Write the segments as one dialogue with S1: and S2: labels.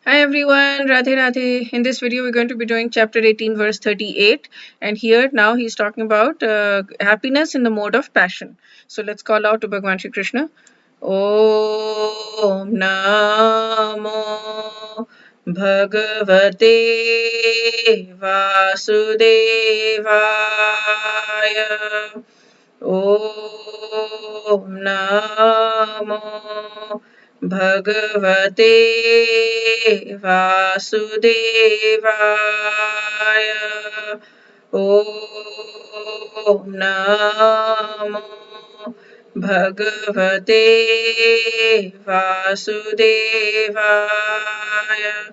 S1: Hi everyone, Radhe Radhe. In this video, we're going to be doing chapter 18, verse 38. And here now he's talking about happiness in the mode of passion. So let's call out to Bhagwan Shri Krishna. Om Namo Bhagavate Vasudevaya. Om Namo Bhagavate Vasudevaya. Om Namo Bhagavate Vasudevaya.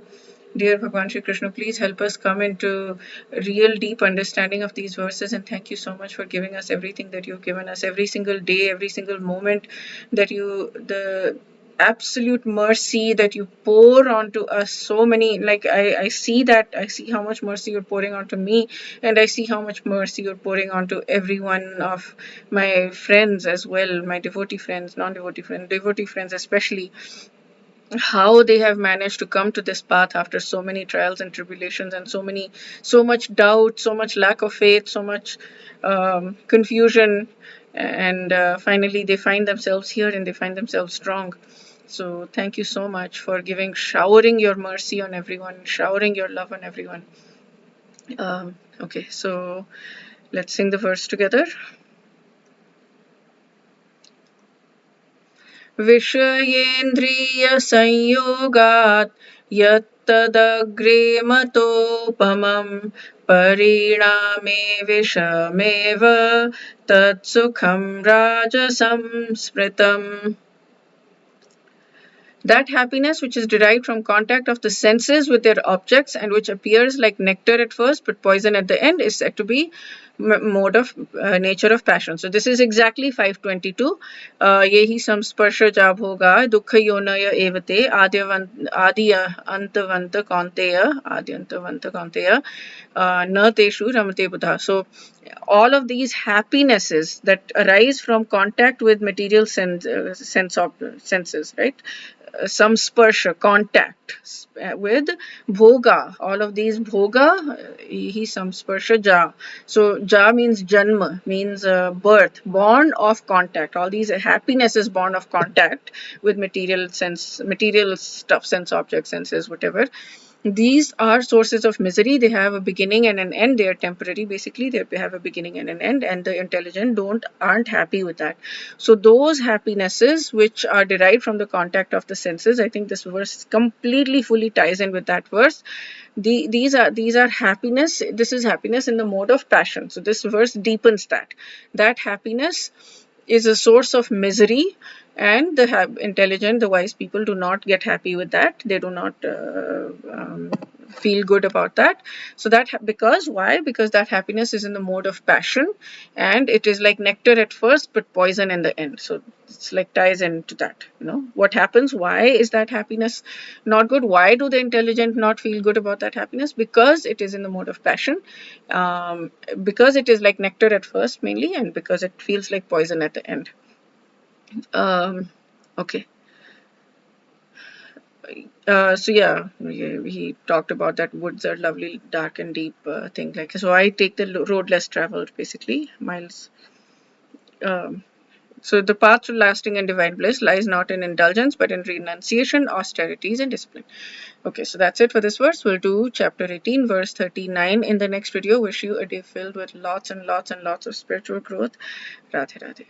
S1: Dear Bhagwan Shri Krishna, please help us come into real deep understanding of these verses, and thank you so much for giving us everything that you've given us every single day, every single moment that the absolute mercy that you pour onto us. So many, like I see that, I see how much mercy you're pouring onto me, and I see how much mercy you're pouring onto every one of my friends as well, my devotee friends, non-devotee friends, devotee friends especially, how they have managed to come to this path after so many trials and tribulations and so much doubt, so much lack of faith, so much confusion, and finally they find themselves here and they find themselves strong. So thank you so much for showering your mercy on everyone, showering your love on everyone. Okay, so let's sing the verse together. विषयेन्द्रियसंयोगात् यत्तदग्रे मतोपमं परिणामे विषमेव तत्सुखं राजसं स्मृतम्. That happiness which is derived from contact of the senses with their objects and which appears like nectar at first but poison at the end is said to be mode of nature of passion. So this is exactly 522. Yehi samsparsha jab hoga dukha yonaya evate adi antavanta kaunteya na teshu ramate buddha. So all of these happinesses that arise from contact with material senses, right? Some sparsha, contact with bhoga. All of these bhoga, he samsparsha ja. So ja means janma, means birth, born of contact. All these happiness is born of contact with material stuff, sense objects, senses, whatever. These are sources of misery. They have a beginning and an end. They are temporary. Basically, they have a beginning and an end, and the intelligent aren't happy with that. So those happinesses which are derived from the contact of the senses, I think this verse completely fully ties in with that verse. These are happiness. This is happiness in the mode of passion. So this verse deepens that happiness is a source of misery, and the intelligent, the wise people do not get happy with that. They do not feel good about that. So because why? Because that happiness is in the mode of passion, and it is like nectar at first but poison in the end. So it's like ties into that. What happens? Why is that happiness not good? Why do the intelligent not feel good about that happiness? Because it is in the mode of passion, because it is like nectar at first mainly, and because it feels like poison at the end. Okay. So yeah, he talked about that woods are lovely, dark and deep thing. Like, so I take the road less traveled, basically miles. Um, so the path to lasting and divine bliss lies not in indulgence but in renunciation, austerities, and discipline. Okay, so that's it for this verse. We'll do chapter 18, verse 39 in the next video. Wish you a day filled with lots and lots and lots of spiritual growth. Radhe Radhe.